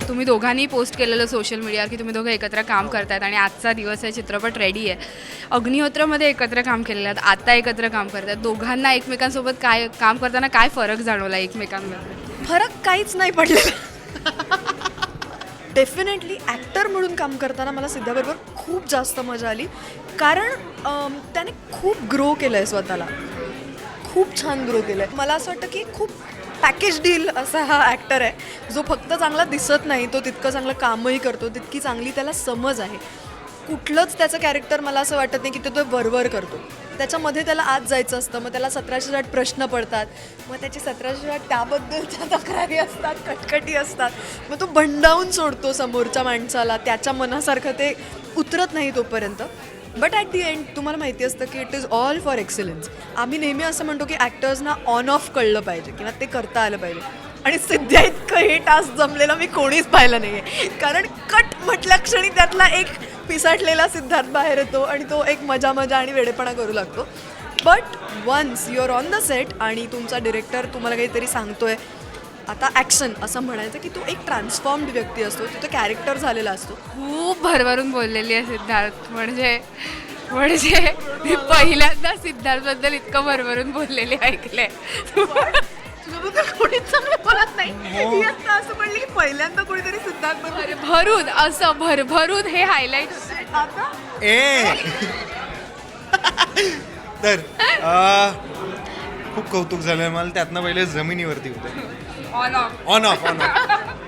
तुम्ही दोघांनी पोस्ट केलेलं सोशल मीडियावर की तुम्ही दोघं एकत्र काम करतायत आणि आजचा दिवस आहे, चित्रपट रेडी आहे. अग्निहोत्रमध्ये एकत्र काम केलेलं आहे, आता एकत्र काम करतात. दोघांना एकमेकांसोबत काय काम करताना काय फरक जाणवला एकमेकांमध्ये? फरक काहीच नाही पडलेला. डेफिनेटली ॲक्टर म्हणून काम करताना मला सिद्धाबरोबर खूप जास्त मजा आली, कारण त्याने खूप ग्रो केलं आहे स्वतःला, खूप छान ग्रो केलं आहे. मला असं वाटतं की खूप पॅकेज डील असा हा ॲक्टर आहे, जो फक्त चांगला दिसत नाही, तो तितकं चांगलं कामही करतो, तितकी चांगली त्याला समज आहे. कुठलंच त्याचं कॅरेक्टर मला असं वाटत नाही की तो वरवर करतो. त्याच्यामध्ये त्याला आत जायचं असतं, मग त्याला 1708 प्रश्न पडतात, मग त्याची 1708 त्याबद्दलच्या तक्रारी असतात, कटकटी असतात, मग तो भंडावून सोडतो समोरच्या माणसाला, त्याच्या मनासारखं ते उतरत नाही तोपर्यंत. बट ॲट दी एंड तुम्हाला माहिती असतं की it is all for excellence. आम्ही नेहमी असं म्हणतो की ॲक्टर्सना ऑन ऑफ कळलं पाहिजे किंवा ते करता आलं पाहिजे, आणि सध्या इतकं हे टास्क जमलेलं मी कोणीच पाहिलं नाही आहे. कारण कट म्हटल्या क्षणी त्यातला एक पिसाटलेला सिद्धार्थ बाहेर येतो आणि तो एक मजा आणि वेडेपणा करू लागतो. But once you are on the set आणि तुमचा डिरेक्टर तुम्हाला काहीतरी सांगतोय, आता ॲक्शन असं म्हणायचं की तो एक ट्रान्सफॉर्म्ड व्यक्ती असतो, तो कॅरेक्टर झालेला असतो. खूप भरभरून बोललेली आहे सिद्धार्थ, म्हणजे मी पहिल्यांदा सिद्धार्थबद्दल इतकं भरभरून बोललेली ऐकलंय. तुझ्याबद्दल कोणीच चांगलं बोलत नाही. ही आता असं म्हणली की पहिल्यांदा कोणीतरी सिद्धार्थ भरून असं भरभरून हे हायलाईट होतं. आता तर खूप कौतुक झालं मला. त्यातनं पहिले जमिनीवरती होते, ऑन ऑफ ऑन ऑफ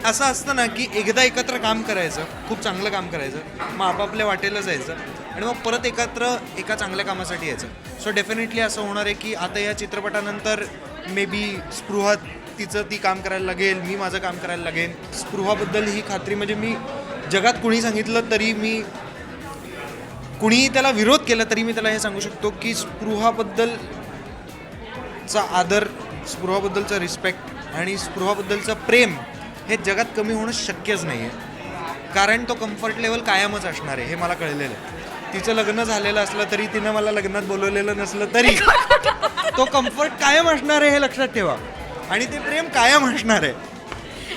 असं असतं ना की एकदा एकत्र काम करायचं, खूप चांगलं काम करायचं, मग आपापल्या वाटेला जायचं आणि मग परत एकत्र एका चांगल्या कामासाठी यायचं. सो डेफिनेटली असं होणार आहे की आता या चित्रपटानंतर मे बी स्पृहा तिचं ती काम करायला लागेल, मी माझं काम करायला लागेल. स्पृहाबद्दल ही खात्री, म्हणजे मी जगात कुणी सांगितलं तरी, मी कुणीही त्याला विरोध केला तरी मी त्याला हे सांगू शकतो की स्पृहाबद्दलचा आदर, स्पृहाबद्दलचा रिस्पेक्ट आणि स्पृहाबद्दलचं प्रेम हे जगात कमी होणं शक्यच नाही आहे. कारण तो कम्फर्ट लेवल कायमच असणार आहे, हे मला कळलेलं आहे. तिचं लग्न झालेलं असलं तरी, तिनं मला लग्नात बोलवलेलं नसलं तरी तो कम्फर्ट कायम असणार आहे, हे लक्षात ठेवा. आणि ते प्रेम कायम असणार आहे.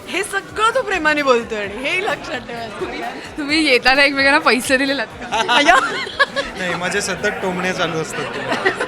हे सगळं तो प्रेमाने बोलतोय आणि हे लक्षात ठेवायचं. तुम्ही येताना एकमेकांना पैसे दिलेलात का? नाही, माझे सतत टोमणे चालू असतात.